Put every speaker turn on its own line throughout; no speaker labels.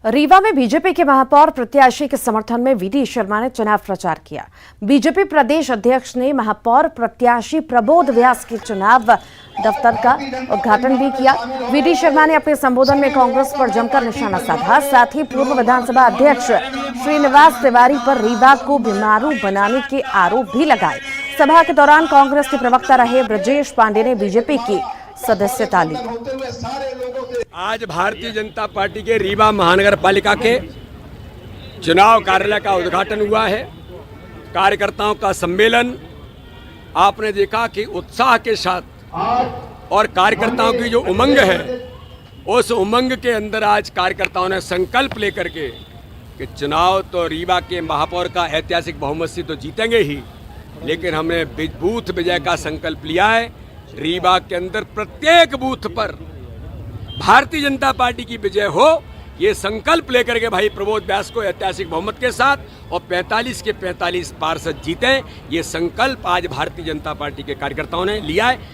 रीवा में बीजेपी के महापौर प्रत्याशी के समर्थन में वीडी शर्मा ने चुनाव प्रचार किया। बीजेपी प्रदेश अध्यक्ष ने महापौर प्रत्याशी प्रबोध व्यास के चुनाव दफ्तर का उद्घाटन भी किया। वीडी शर्मा ने अपने संबोधन में कांग्रेस पर जमकर निशाना साधा। साथ ही पूर्व विधानसभा अध्यक्ष श्रीनिवास तिवारी पर रीवा को बीमारू बनाने के आरोप भी लगाए। सभा के दौरान कांग्रेस के प्रवक्ता रहे ब्रजेश पांडे ने बीजेपी की सदस्यता ली।
आज भारतीय जनता पार्टी के रीवा महानगर पालिका के चुनाव कार्यालय का उद्घाटन हुआ है। कार्यकर्ताओं का सम्मेलन आपने देखा कि उत्साह के साथ और कार्यकर्ताओं की जो उमंग है उस उमंग के अंदर आज कार्यकर्ताओं ने संकल्प लेकर के कि चुनाव तो रीवा के महापौर का ऐतिहासिक बहुमत से तो जीतेंगे ही, लेकिन हमने बूथ विजय का संकल्प लिया है। रीवा के अंदर प्रत्येक बूथ पर भारतीय जनता पार्टी की विजय हो, ये संकल्प लेकर के भाई प्रबोध व्यास को ऐतिहासिक बहुमत के साथ और 45 के 45 पार्षद जीते, ये संकल्प आज भारतीय जनता पार्टी के कार्यकर्ताओं ने लिया है।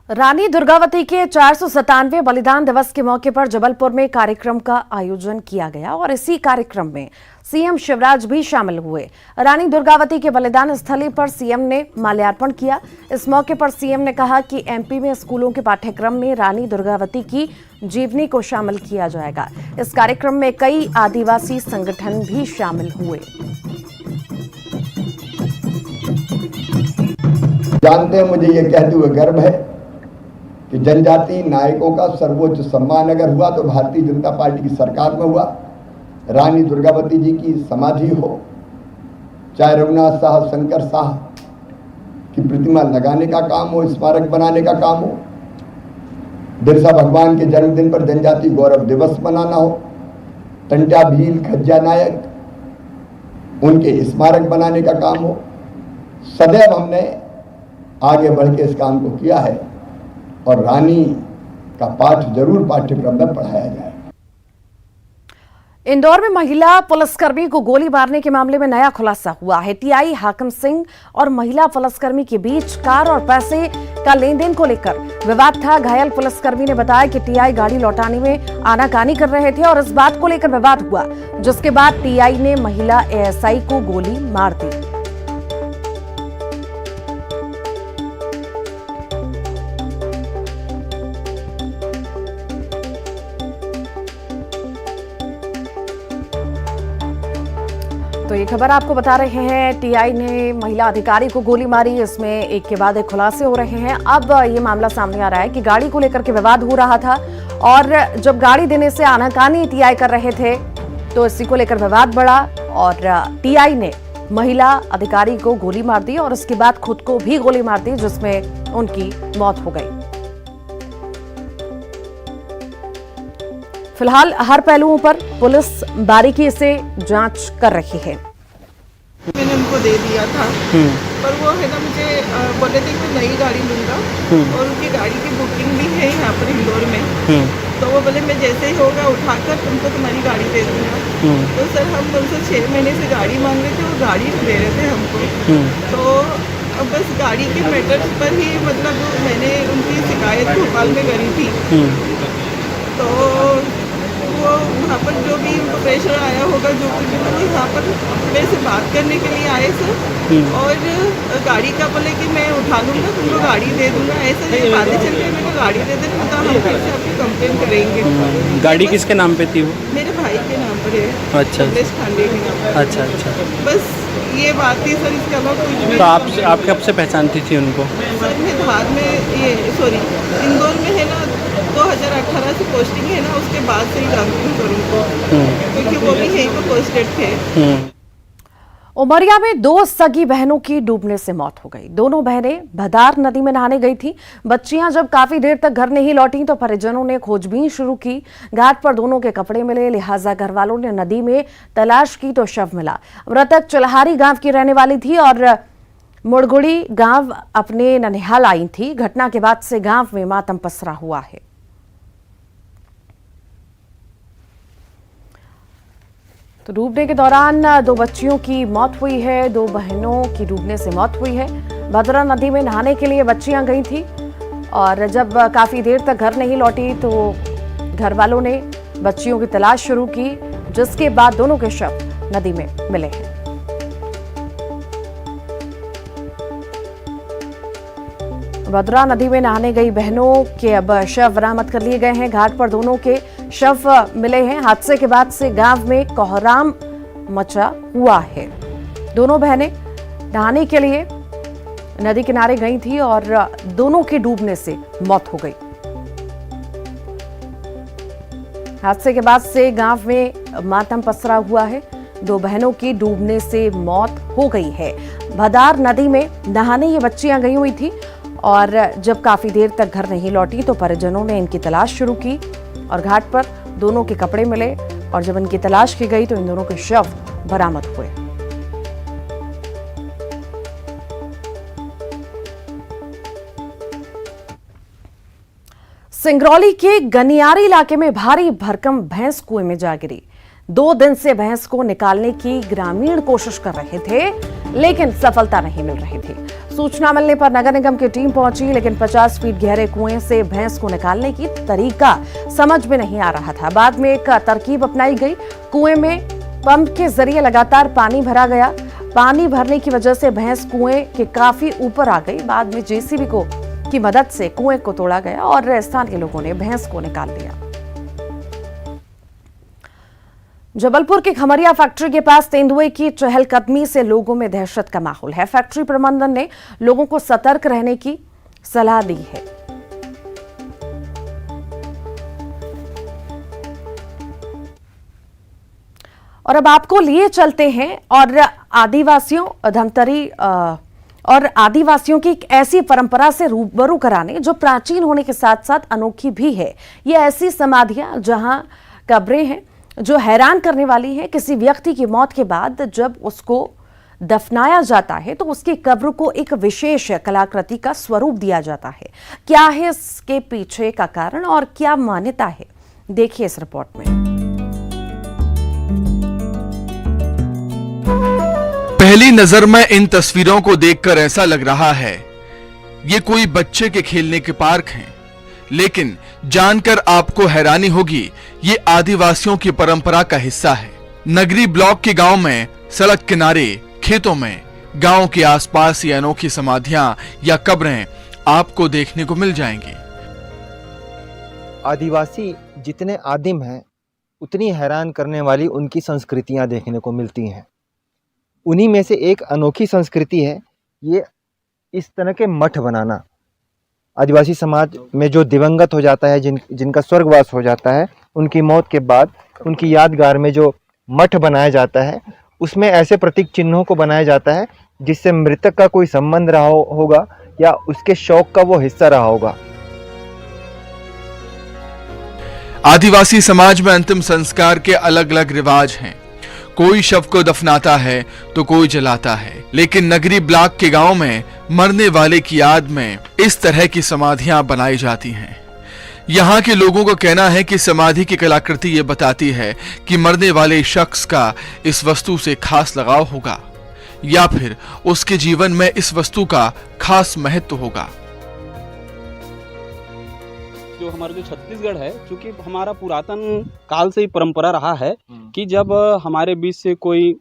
रानी दुर्गावती के 497वें बलिदान दिवस के मौके पर जबलपुर में कार्यक्रम का आयोजन किया गया और इसी कार्यक्रम में सीएम शिवराज भी शामिल हुए। रानी दुर्गावती के बलिदान स्थली पर सीएम ने माल्यार्पण किया। इस मौके पर सीएम ने कहा कि एमपी में स्कूलों के पाठ्यक्रम में रानी दुर्गावती की जीवनी को शामिल किया जाएगा। इस कार्यक्रम में कई आदिवासी संगठन भी शामिल हुए।
जानते हैं, मुझे ये कहते हुए गर्व है कि जनजाति नायकों का सर्वोच्च सम्मान अगर हुआ तो भारतीय जनता पार्टी की सरकार में हुआ। रानी दुर्गावती जी की समाधि हो, चाहे रघुनाथ साह, शंकर साह की प्रतिमा लगाने का काम हो, स्मारक बनाने का काम हो, बिरसा भगवान के जन्मदिन पर जनजाति गौरव दिवस मनाना हो, टंटा भील खज्जा नायक उनके स्मारक बनाने का काम हो, सदैव हमने आगे बढ़ के इस काम को किया है और रानी का पाठ जरूर पाठ्यक्रम में पढ़ाया जाए।
इंदौर में महिला पुलिसकर्मी को गोली मारने के मामले में नया खुलासा हुआ है। टीआई हाकिम सिंह और महिला पुलिसकर्मी के बीच कार और पैसे का लेन देन को लेकर विवाद था। घायल पुलिसकर्मी ने बताया कि टीआई गाड़ी लौटाने में आनाकानी कर रहे थे और इस बात को लेकर विवाद हुआ, जिसके बाद टीआई ने महिला एएसआई को गोली मार दी। तो ये खबर आपको बता रहे हैं, टीआई ने महिला अधिकारी को गोली मारी। इसमें एक के बाद एक खुलासे हो रहे हैं। अब ये मामला सामने आ रहा है कि गाड़ी को लेकर के विवाद हो रहा था और जब गाड़ी देने से आनाकानी टीआई कर रहे थे तो इसी को लेकर विवाद बढ़ा और टीआई ने महिला अधिकारी को गोली मार दी और उसके बाद खुद को भी गोली मार दी, जिसमें उनकी मौत हो गई। फिलहाल हर पहलुओं पर पुलिस बारीकी से जांच कर रही है।
मैंने उनको दे दिया था, पर वो है ना मुझे बोले थे कि नई गाड़ी लूँगा और उनकी गाड़ी की बुकिंग भी है यहाँ पर इंदौर में। तो वो बोले मैं जैसे ही होगा उठाकर तुमको तुम्हारी गाड़ी दे दूँगा। तो सर हम उनसे 6 महीने से गाड़ी मांग रहे थे, वो गाड़ी नहीं दे रहे थे हमको। तो अब बस गाड़ी के मैटर्स पर ही मतलब मैंने उनकी शिकायत भोपाल में करी थी। तो वो वहाँ पर जो भी उनको प्रेशर आया होगा, जो कुछ भी, वो यहाँ पर मेरे से बात करने के लिए आए सर और गाड़ी का बोले कि मैं उठा लूँगा, तुमको गाड़ी दे दूँगा। ऐसे ही बातें चल रही। मैंने गाड़ी दे देना तो हम फिर से आपकी कंप्लेन करेंगे।
गाड़ी किसके नाम पे थी वो?
मेरे भाई के नाम पर है।
अच्छा,
ब्रजेश पांडे के नाम पर।
अच्छा।
बस ये बात थी सर, इसके अलावा कुछ भी।
तो आप कब से पहचानती थी उनको?
सर मैं धार में इंदौर में है ना 2018 से पोस्टिंग है ना, उसके बाद से ही जानती हूँ सर उनको, क्योंकि वो भी यहीं पर पोस्टेड थे।
उमरिया में 2 सगी बहनों की डूबने से मौत हो गई। दोनों बहनें भदार नदी में नहाने गई थी। बच्चियां जब काफी देर तक घर नहीं लौटी तो परिजनों ने खोजबीन शुरू की। घाट पर दोनों के कपड़े मिले, लिहाजा घर वालों ने नदी में तलाश की तो शव मिला। मृतक चलहारी गांव की रहने वाली थी और मुड़गुड़ी गांव अपने ननिहाल आई थी। घटना के बाद से गांव में मातम पसरा हुआ है। तो डूबने के दौरान 2 बच्चियों की मौत हुई है। 2 बहनों की डूबने से मौत हुई है। भद्रा नदी में नहाने के लिए बच्चियां गई थी और जब काफी देर तक घर नहीं लौटी तो घर वालों ने बच्चियों की तलाश शुरू की, जिसके बाद दोनों के शव नदी में मिले हैं। भद्रा नदी में नहाने गई बहनों के अब शव बरामद कर लिए गए हैं। घाट पर दोनों के शव मिले हैं। हादसे के बाद से गांव में कोहराम मचा हुआ है। दोनों बहनें नहाने के लिए नदी किनारे गई थी और दोनों के डूबने से मौत हो गई। हादसे के बाद से गांव में मातम पसरा हुआ है। दो बहनों की डूबने से मौत हो गई है। भदार नदी में नहाने ये बच्चियां गई हुई थी और जब काफी देर तक घर नहीं लौटी तो परिजनों ने इनकी तलाश शुरू की और घाट पर दोनों के कपड़े मिले और जब इनकी तलाश की गई तो इन दोनों के शव बरामद हुए। सिंगरौली के गनियारी इलाके में भारी भरकम भैंस कुएं में जा गिरी। 2 दिन से भैंस को निकालने की ग्रामीण कोशिश कर रहे थे, लेकिन सफलता नहीं मिल रही थी। सूचना मिलने पर नगर निगम की टीम पहुंची, लेकिन 50 फीट गहरे कुएं से भैंस को निकालने की तरीका समझ में नहीं आ रहा था। बाद में एक तरकीब अपनाई गई। कुएं में पंप के जरिए लगातार पानी भरा गया। पानी भरने की वजह से भैंस कुएं के काफी ऊपर आ गई। बाद में जेसीबी की मदद से कुएं को तोड़ा गया और स्थानीय के लोगों ने भैंस को निकाल लिया। जबलपुर के खमरिया फैक्ट्री के पास तेंदुए की चहलकदमी से लोगों में दहशत का माहौल है। फैक्ट्री प्रबंधन ने लोगों को सतर्क रहने की सलाह दी है। और अब आपको लिए चलते हैं और आदिवासियों की एक ऐसी परंपरा से रूबरू कराने जो प्राचीन होने के साथ साथ अनोखी भी है। ये ऐसी समाधियां जहां कब्रें हैं जो हैरान करने वाली है। किसी व्यक्ति की मौत के बाद जब उसको दफनाया जाता है तो उसकी कब्र को एक विशेष कलाकृति का स्वरूप दिया जाता है। क्या है इसके पीछे का कारण और क्या मान्यता है, देखिए इस रिपोर्ट में।
पहली नजर में इन तस्वीरों को देखकर ऐसा लग रहा है ये कोई बच्चे के खेलने के पार्क हैं, लेकिन जानकर आपको हैरानी होगी ये आदिवासियों की परंपरा का हिस्सा है। नगरी ब्लॉक के गांव में सड़क किनारे, खेतों में, गांव के आसपास ये अनोखी समाधियां या कब्रें आपको देखने को मिल जाएंगी।
आदिवासी जितने आदिम हैं उतनी हैरान करने वाली उनकी संस्कृतियां देखने को मिलती हैं। उन्हीं में से एक अनोखी संस्कृति है ये इस तरह के मठ बनाना। आदिवासी समाज में जो दिवंगत हो जाता है, जिनका स्वर्गवास हो जाता है, उनकी मौत के बाद उनकी यादगार में जो मठ बनाया जाता है उसमें ऐसे प्रतीक चिन्हों को बनाया जाता है जिससे मृतक का कोई संबंध रहा होगा या उसके शौक का वो हिस्सा रहा होगा।
आदिवासी समाज में अंतिम संस्कार के अलग अलग रिवाज हैं। कोई शव को दफनाता है तो कोई जलाता है, लेकिन नगरी ब्लॉक के गांव में मरने वाले की याद में इस तरह की समाधियां बनाई जाती हैं। यहाँ के लोगों का कहना है कि समाधि की कलाकृति ये बताती है कि मरने वाले शख्स का इस वस्तु से खास लगाव होगा या फिर उसके जीवन में इस वस्तु का खास महत्व होगा।
जो हमारा जो छत्तीसगढ़ है, चूंकि हमारा पुरातन काल से ही परंपरा रहा है कि जब हमारे बीच से कोई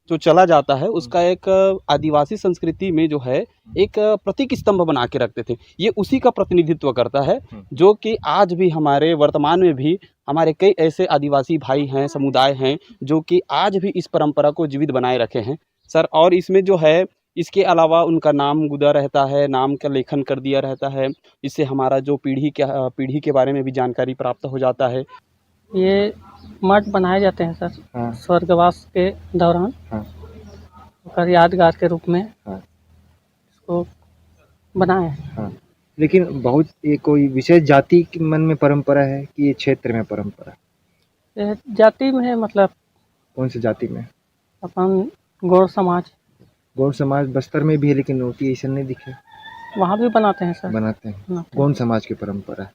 जो चला जाता है उसका एक आदिवासी संस्कृति में जो है एक प्रतीक स्तंभ बना के रखते थे। ये उसी का प्रतिनिधित्व करता है जो कि आज भी हमारे वर्तमान में भी हमारे कई ऐसे आदिवासी भाई हैं, समुदाय हैं जो कि आज भी इस परंपरा को जीवित बनाए रखे हैं सर। और इसमें जो है इसके अलावा उनका नाम गुदा रहता है, नाम का लेखन कर दिया रहता है। इससे हमारा जो पीढ़ी के बारे में भी जानकारी प्राप्त हो जाता है।
ये मठ बनाए जाते हैं सर। हाँ। स्वर्गवास के दौरान। हाँ। यादगार के रूप में। हाँ। इसको बनाए।
हाँ। लेकिन बहुत ये कोई विशेष जाति के मन में परंपरा है कि ये क्षेत्र में परंपरा?
जाति में है, मतलब
कौन सी जाति में?
अपन गौड़ समाज।
गौड़ समाज बस्तर में भी है, लेकिन रोटी ऐसा नहीं दिखे।
वहाँ भी बनाते हैं सर।
बनाते हैं। कौन समाज की परंपरा है?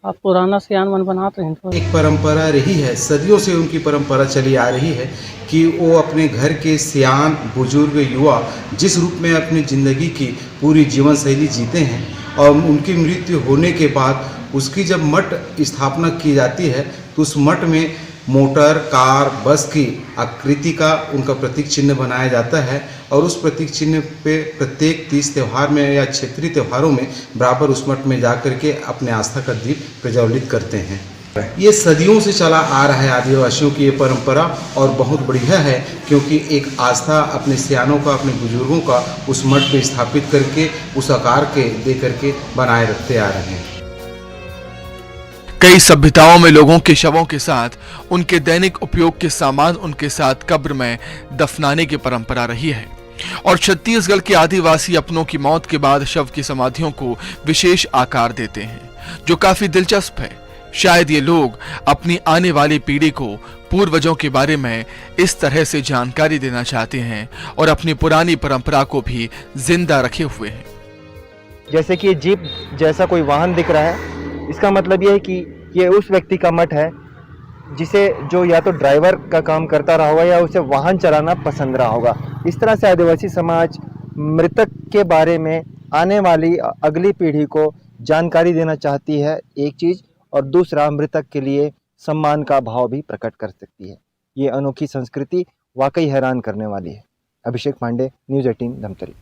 आप पुराना सियान मन बनाते हैं तो।
एक परंपरा रही है, सदियों से उनकी परंपरा चली आ रही है कि वो अपने घर के सियान, बुजुर्ग, युवा जिस रूप में अपनी ज़िंदगी की पूरी जीवन शैली जीते हैं और उनकी मृत्यु होने के बाद उसकी जब मठ स्थापना की जाती है तो उस मठ में मोटर, कार, बस की आकृति का उनका प्रतीक चिन्ह बनाया जाता है और उस प्रतीक चिन्ह पे प्रत्येक तीज त्यौहार में या क्षेत्रीय त्योहारों में बराबर उस मठ में जाकर के अपने आस्था का दीप प्रज्वलित करते हैं। ये सदियों से चला आ रहा है आदिवासियों की ये परंपरा और बहुत बढ़िया है, क्योंकि एक आस्था अपने सियानों का, अपने बुजुर्गों का उस मठ पे स्थापित करके उस आकार के दे करके बनाए रखते आ रहे हैं।
कई सभ्यताओं में लोगों के शवों के साथ उनके दैनिक उपयोग के सामान उनके साथ कब्र में दफनाने की परंपरा रही है और छत्तीसगढ़ के आदिवासी अपनों की मौत के बाद शव की समाधियों को विशेष आकार देते हैं, जो काफी दिलचस्प है। शायद ये लोग अपनी आने वाली पीढ़ी को पूर्वजों के बारे में इस तरह से जानकारी देना चाहते हैं और अपनी पुरानी परंपरा को भी जिंदा रखे हुए हैं।
जैसे कि ये जीप जैसा कोई वाहन दिख रहा है, इसका मतलब ये है कि ये उस व्यक्ति का मठ है जिसे जो या तो ड्राइवर का काम करता रहा होगा या उसे वाहन चलाना पसंद रहा होगा। इस तरह से आदिवासी समाज मृतक के बारे में आने वाली अगली पीढ़ी को जानकारी देना चाहती है, एक चीज़, और दूसरा मृतक के लिए सम्मान का भाव भी प्रकट कर सकती है। ये अनोखी संस्कृति वाकई हैरान करने वाली है। अभिषेक पांडे, न्यूज़ 18 धमतरी।